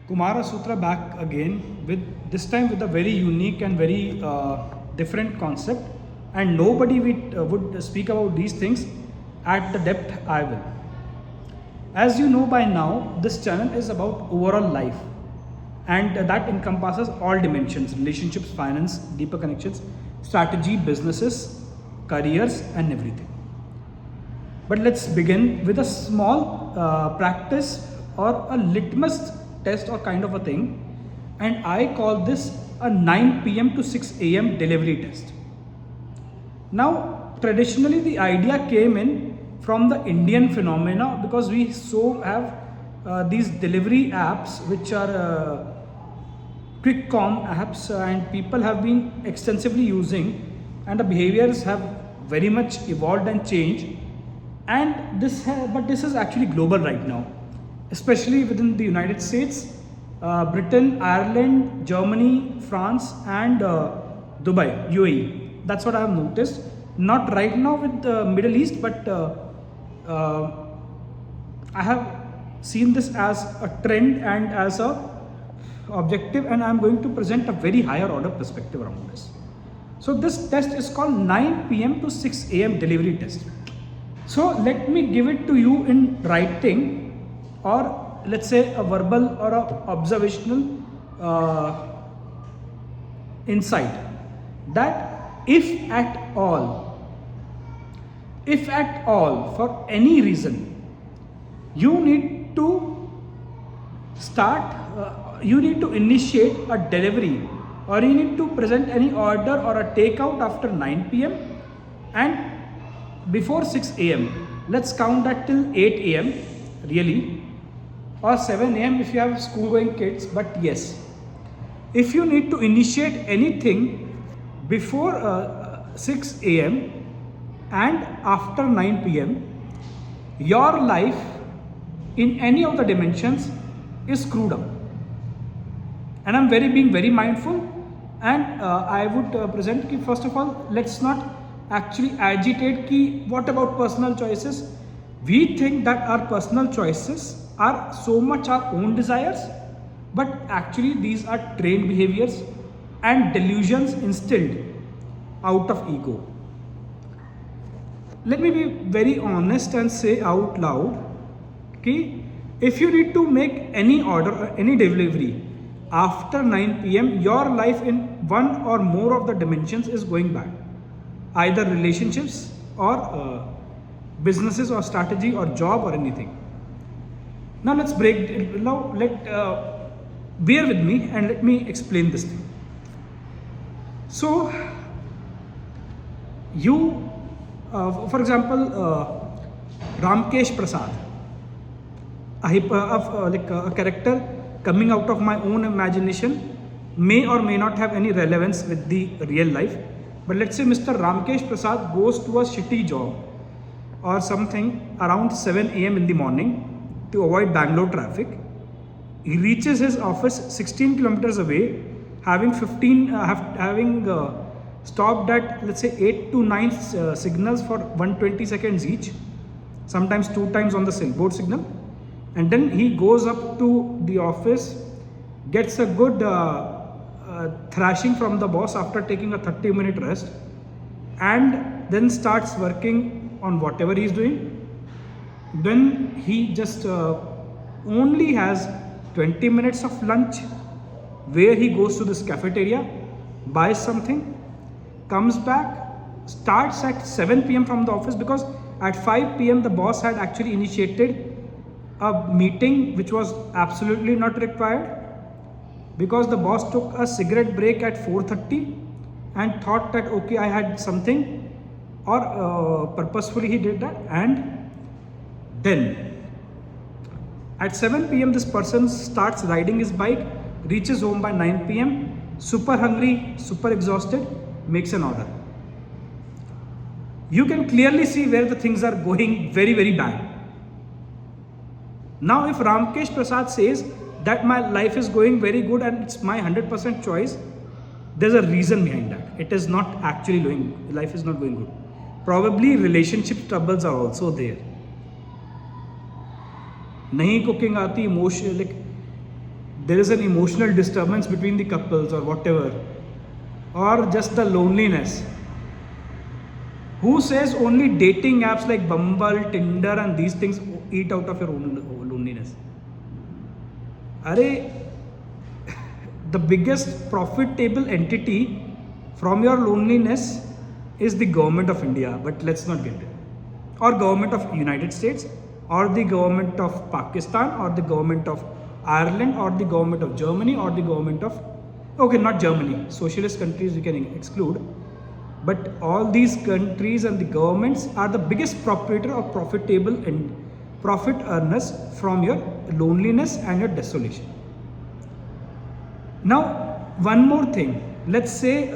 Kumara Sutra back again with this time with a very unique and very different concept, and nobody would speak about these things at the depth I will. As you know by now, this channel is about overall life, and that encompasses all dimensions: relationships, finance, deeper connections, strategy, businesses, careers, and everything. But let's begin with a small practice or a litmus test or kind of a thing, and I call this a 9 p.m. to 6 a.m. delivery test. Now, traditionally, the idea came in from the Indian phenomena because we so have these delivery apps which are quick com apps, and people have been extensively using, and the behaviors have very much evolved and changed. And but this is actually global right now, especially within the United States, Britain, Ireland, Germany, France, and Dubai, UAE. That's what I have noticed. Not right now with the Middle East, but I have seen this as a trend and as a objective, and I am going to present a very higher order perspective around this. So this test is called 9 p.m. to 6 a.m. delivery test. So let me give it to you in writing, or let's say a verbal or a observational insight, that if at all, for any reason, you need to you need to initiate a delivery, or you need to present any order or a takeout after 9 p.m. and before 6 a.m. Let's count that till 8 a.m. really, or 7 a.m. if you have school going kids. But yes, if you need to initiate anything before 6 a.m. and after 9 p.m., your life in any of the dimensions is screwed up. And I'm being very mindful, and I would present ki, first of all, let's not actually agitate ki what about personal choices. We think that our personal choices are so much our own desires, but actually these are trained behaviors and delusions instilled out of ego. Let me be very honest and say out loud ki if you need to make any order or any delivery after 9 p.m., your life in one or more of the dimensions is going bad. Either relationships or businesses or strategy or job or anything. Now let's bear with me and let me explain this thing. So you, for example, Ramkesh Prasad, a character coming out of my own imagination, may or may not have any relevance with the real life. But let's say Mr. Ramkesh Prasad goes to a shitty job or something around 7 a.m. in the morning to avoid Bangalore traffic. He reaches his office 16 kilometers away, having stopped at, let's say, 8 to 9 signals for 120 seconds each, sometimes 2 times on the sailboat signal. And then he goes up to the office, gets a good thrashing from the boss after taking a 30-minute rest, and then starts working on whatever he's doing. Then he just only has 20 minutes of lunch, where he goes to this cafeteria, buys something, comes back, starts at 7 p.m. from the office, because at 5 p.m. the boss had actually initiated a meeting which was absolutely not required, because the boss took a cigarette break at 4:30 and thought that okay, I had something, or purposefully he did that. And then at 7 p.m. this person starts riding his bike, reaches home by 9 p.m, super hungry, super exhausted, makes an order. You can clearly see where the things are going very, very bad. Now if Ramkesh Prasad says that my life is going very good and it's my 100% choice, there's a reason behind that. It is not actually life is not going good. Probably relationship troubles are also there. Nahi cooking aati, emotion, like there is an emotional disturbance between the couples or whatever, or just the loneliness. Who says only dating apps like Bumble, Tinder and these things eat out of your own loneliness? Arey, the biggest profitable entity from your loneliness is the government of India, but let's not get it. Or government of United States, or the government of Pakistan, or the government of Ireland, or the government of Germany, or the government of, okay, not Germany, socialist countries we can exclude, but all these countries and the governments are the biggest proprietor of profitable and profit earners from your loneliness and your desolation. Now, one more thing. Let's say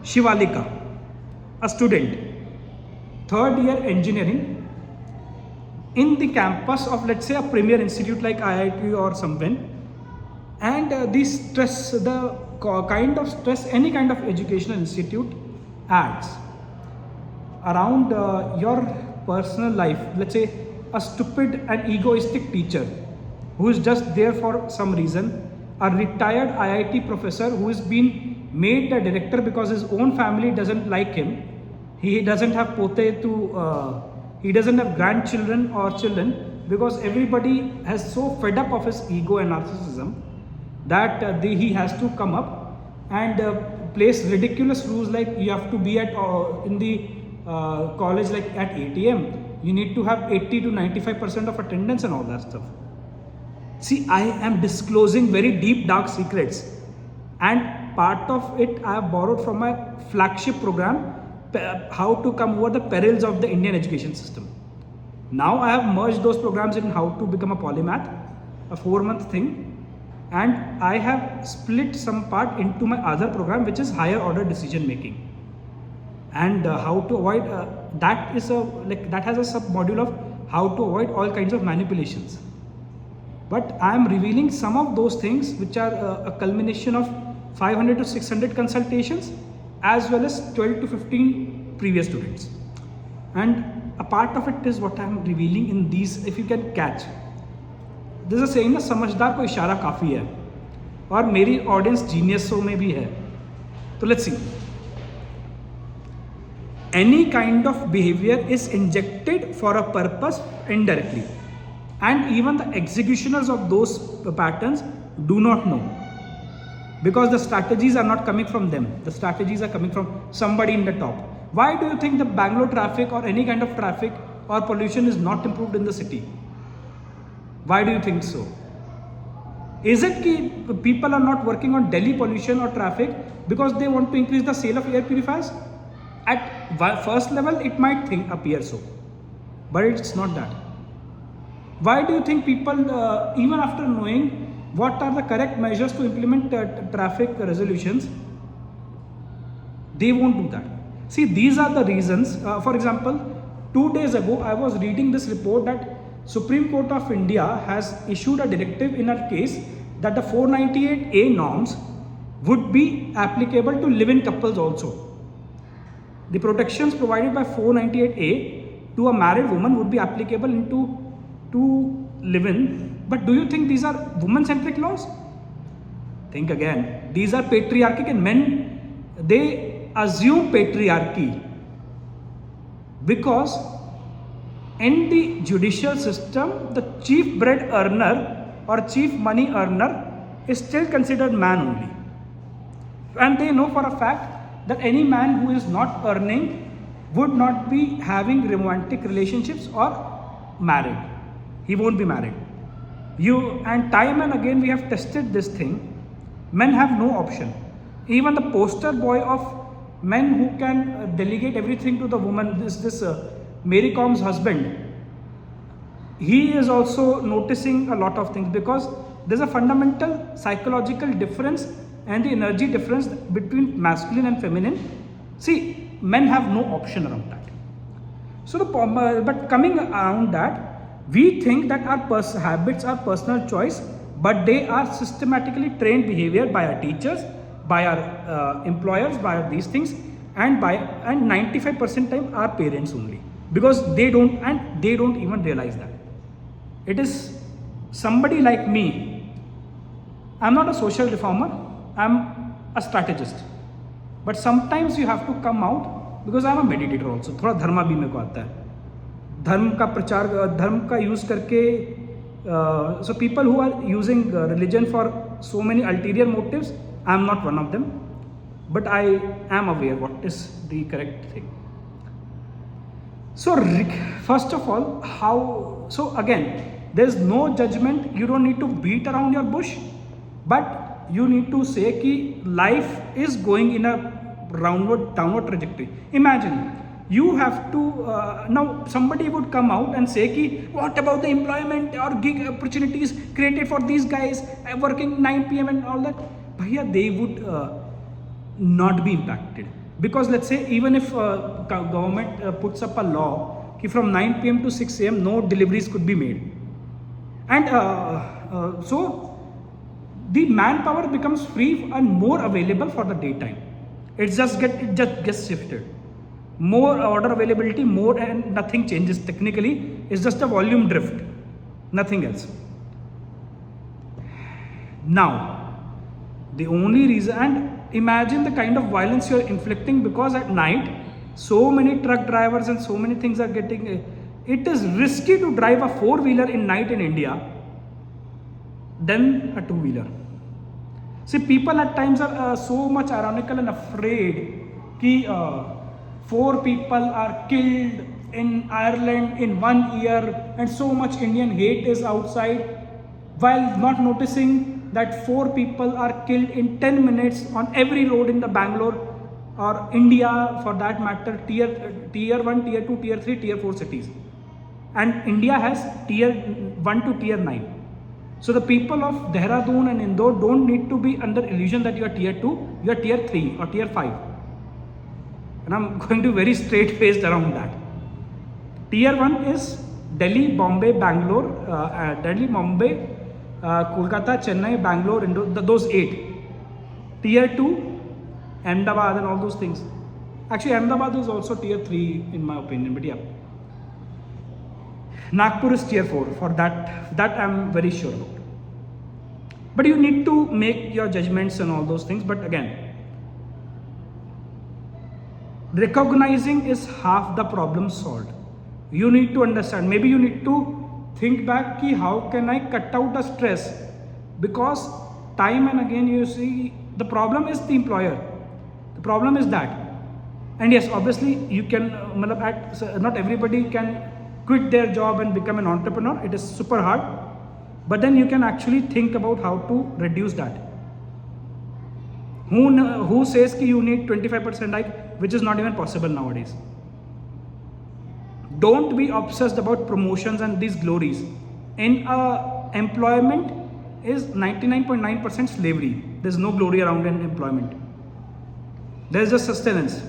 Shivalika, a student, third year engineering, in the campus of, let's say, a premier institute like IIT or something, and the stress, the kind of stress any kind of educational institute adds around your personal life. Let's say a stupid and egoistic teacher who is just there for some reason, a retired IIT professor who is being made the director because his own family doesn't like him, he doesn't have he doesn't have grandchildren or children, because everybody has so fed up of his ego and narcissism that he has to come up and place ridiculous rules like you have to be at in the college like at 8 a.m. You need to have 80 to 95% of attendance and all that stuff. See, I am disclosing very deep dark secrets, and part of it I have borrowed from my flagship program, how to come over the perils of the Indian education system. Now I have merged those programs in how to become a polymath, a 4-month thing, and I have split some part into my other program, which is higher order decision making, and how to avoid that is a that has a sub module of how to avoid all kinds of manipulations. But I am revealing some of those things which are a culmination of 500 to 600 consultations, as well as 12 to 15 previous students, and a part of it is what I am revealing in these. If you can catch, this is saying ना समझदार को इशारा काफ़ी है, और मेरी audience जीनियसों में भी है. तो let's see. Any kind of behavior is injected for a purpose indirectly, and even the executioners of those patterns do not know, because the strategies are not coming from them. The strategies are coming from somebody in the top. Why do you think the Bangalore traffic or any kind of traffic or pollution is not improved in the city? Why do you think so? Is it that people are not working on Delhi pollution or traffic because they want to increase the sale of air purifiers? At first level, it might appear so, but it's not that. Why do you think people, even after knowing what are the correct measures to implement traffic resolutions, they won't do that? See, these are the reasons. For example, 2 days ago, I was reading this report that Supreme Court of India has issued a directive in a case that the 498A norms would be applicable to live-in couples also. The protections provided by 498A to a married woman would be applicable to live-in. But do you think these are woman-centric laws? Think again. These are patriarchic, and men, they assume patriarchy because in the judicial system, the chief bread earner or chief money earner is still considered man only. And they know for a fact that any man who is not earning would not be having romantic relationships or married. He won't be married. And time and again we have tested this thing. Men have no option. Even the poster boy of men who can delegate everything to the woman, this Mary Com's husband, he is also noticing a lot of things, because there's a fundamental psychological difference and the energy difference between masculine and feminine. See, men have no option around that. So, but coming around that, we think that our habits are personal choice, but they are systematically trained behavior by our teachers, by our employers, by these things, and 95% time our parents only, because they don't even realize that. It is somebody like me I'm not a social reformer, I'm a strategist. But sometimes you have to come out because I'm a meditator also. थोड़ा धर्मा भी मेरे को आता है. धर्म का प्रचार, धर्म का यूज़ करके, so people who are using religion for so many ulterior motives, I am not one of them, but I am aware what is the correct thing. So first of all, so again, there's no judgment. You don't need to beat around your bush, but you need to say कि life is going in a downward trajectory. Imagine you have to now somebody would come out and say कि what about the employment or gig opportunities created for these guys working 9 p.m. and all that. Bhaiya, they would not be impacted, because let's say even if government puts up a law कि from 9 p.m. to 6 a.m. no deliveries could be made, and so the manpower becomes free and more available for the daytime. It just gets shifted. More order availability, more, and nothing changes technically. It's just a volume drift, nothing else. Now, the only reason, and imagine the kind of violence you're inflicting, because at night so many truck drivers and so many things are getting, it is risky to drive a 4-wheeler in night in India than a 2-wheeler. See, people at times are so much ironical and afraid that 4 people are killed in Ireland in 1 year and so much Indian hate is outside, while not noticing that 4 people are killed in 10 minutes on every road in the Bangalore or India for that matter, tier 1, tier 2, tier 3, tier 4 cities. And India has tier 1 to tier 9. So the people of Dehradun and Indore don't need to be under illusion that you are tier 2, you are tier 3 or tier 5. And I'm going to very straight faced around that. Tier 1 is Delhi, Bombay, Bangalore, Delhi, Mumbai, Kolkata, Chennai, Bangalore, Indore, those 8. Tier 2, Ahmedabad and all those things. Actually, Ahmedabad is also tier 3 in my opinion, but yeah. Nagpur is tier 4, for that I'm very sure about. But you need to make your judgments and all those things. But again, recognizing is half the problem solved. You need to understand, maybe you need to think back ki how can I cut out the stress, because time and again you see the problem is the employer, the problem is that. And yes, obviously you can not everybody can quit their job and become an entrepreneur. It is super hard, but then you can actually think about how to reduce that. Who says that you need 25% hike, which is not even possible nowadays. Don't be obsessed about promotions and these glories. In employment is 99.9% slavery. There's no glory around in employment. There's just sustenance.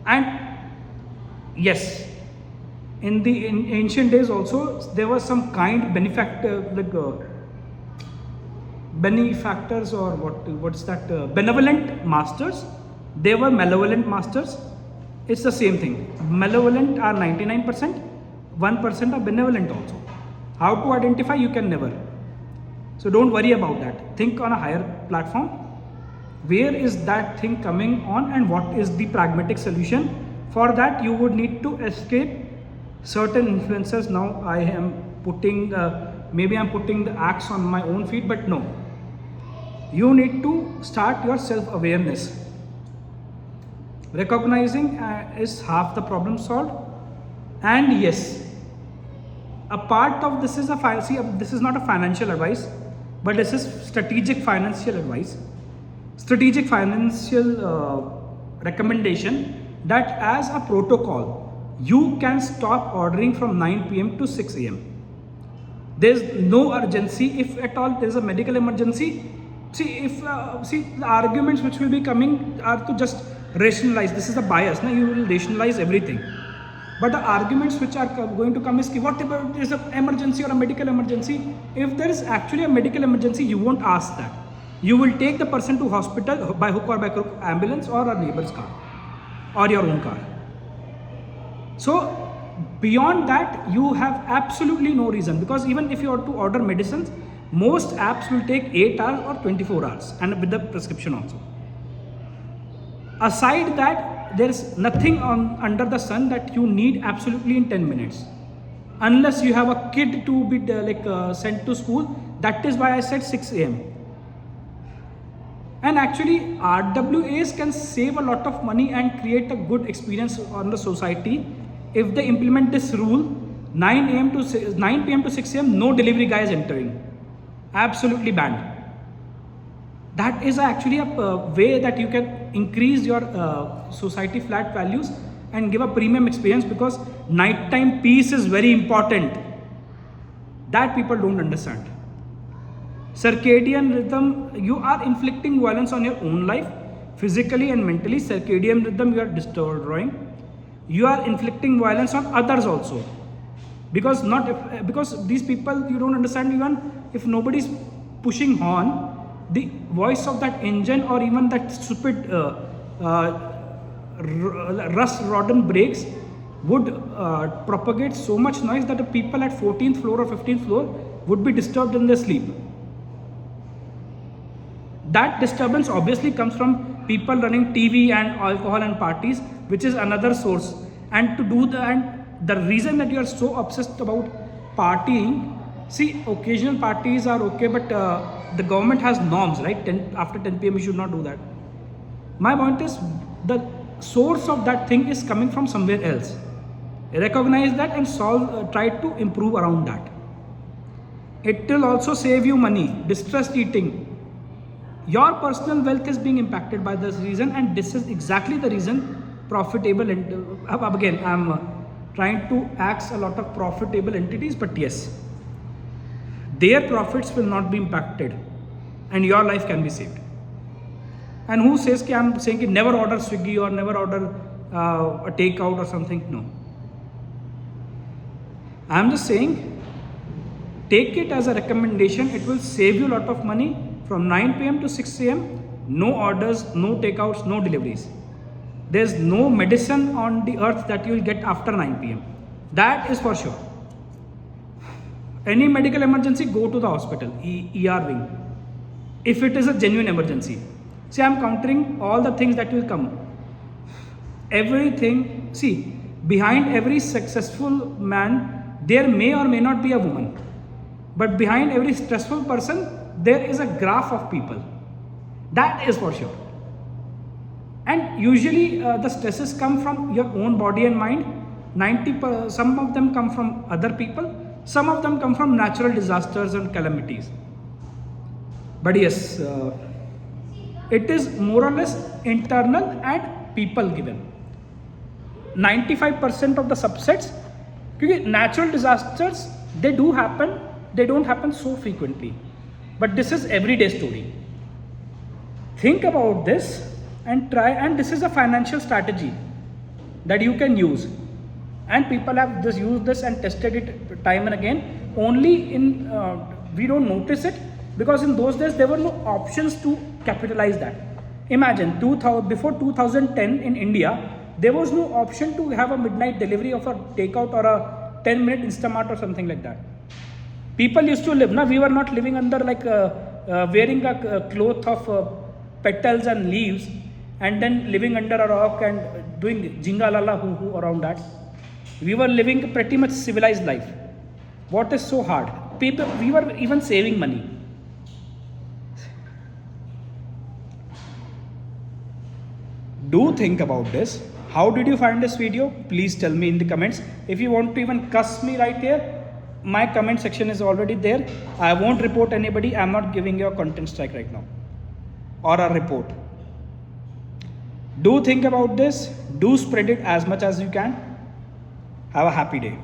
And yes, in ancient days also there was some kind benefactors or what's that, benevolent masters. They were malevolent masters. It's the same thing. Malevolent are 99%, 1% are benevolent also. How to identify, you can never. So don't worry about that. Think on a higher platform. Where is that thing coming on and what is the pragmatic solution? For that you would need to escape certain influencers. Now I am putting, maybe I'm putting the axe on my own feet, but no. You need to start your self-awareness. Recognizing is half the problem solved. And yes, a part of this is this is not a financial advice, but this is strategic financial advice. Strategic financial recommendation that as a protocol, you can stop ordering from 9 p.m. to 6 a.m. There's no urgency. If at all there's a medical emergency, see the arguments which will be coming are to just rationalize. This is a bias. Now you will rationalize everything. But the arguments which are going to come is what about is an emergency or a medical emergency? If there is actually a medical emergency, you won't ask that. You will take the person to hospital by hook or by crook, ambulance or a neighbor's car or your own car. So Beyond that, you have absolutely no reason, because even if you are to order medicines, most apps will take 8 hours or 24 hours, and with the prescription also. Aside that, there is nothing under the sun that you need absolutely in 10 minutes. Unless you have a kid to be sent to school. That is why I said 6 a.m. And actually, RWAs can save a lot of money and create a good experience on the society if they implement this rule. 9 p.m. to 6 a.m. no delivery guy is entering. Absolutely banned. That is actually a way that you can increase your society flat values and give a premium experience, because nighttime peace is very important. That people don't understand. Circadian rhythm, you are inflicting violence on your own life, physically and mentally. Circadian rhythm, you are destroying. You are inflicting violence on others also, because these people, you don't understand. Even if nobody is pushing horn, the voice of that engine or even that stupid rust-rodden brakes would propagate so much noise that the people at 14th floor or 15th floor would be disturbed in their sleep. That disturbance obviously comes from people running TV and alcohol and parties, which is another source. And the reason that you are so obsessed about partying, see, occasional parties are okay, but the government has norms, right? After 10 p.m. you should not do that. My point is, the source of that thing is coming from somewhere else. Recognize that and try to improve around that. It will also save you money. Distressed eating. Your personal wealth is being impacted by this reason, and this is exactly the reason profitable. Again, I'm trying to axe a lot of profitable entities, but yes, their profits will not be impacted, and your life can be saved. And who says that I'm saying that never order Swiggy or never order a takeout or something? No. I'm just saying, take it as a recommendation. It will save you a lot of money. From 9 p.m. to 6 a.m. no orders, no takeouts, no deliveries. There's no medicine on the earth that you will get after 9 p.m. That is for sure. Any medical emergency, go to the hospital, ER wing. If it is a genuine emergency. See, I'm countering all the things that will come. Everything, see, behind every successful man, there may or may not be a woman. But behind every stressful person, there is a graph of people. That is for sure. And usually the stresses come from your own body and mind. Some of them come from other people. Some of them come from natural disasters and calamities. But yes, it is more or less internal and people given. 95% of the subsets, because natural disasters, they do happen, they don't happen so frequently. But this is everyday story. Think about this and try, and this is a financial strategy that you can use. And people have used this and tested it time and again. Only in, we don't notice it, because in those days there were no options to capitalize that. Imagine, before 2010 in India, there was no option to have a midnight delivery of a takeout or a 10-minute Instamart or something like that. People used to live. Now we were not living under wearing a cloth of petals and leaves and then living under a rock and doing jingalala hoo around that. We were living a pretty much civilized life. What is so hard? We were even saving money. Do think about this. How did you find this video? Please tell me in the comments. If you want to even cuss me right here, my comment section is already there. I won't report anybody. I'm not giving you a content strike right now or a report. Do think about this. Do spread it as much as you can. Have a happy day.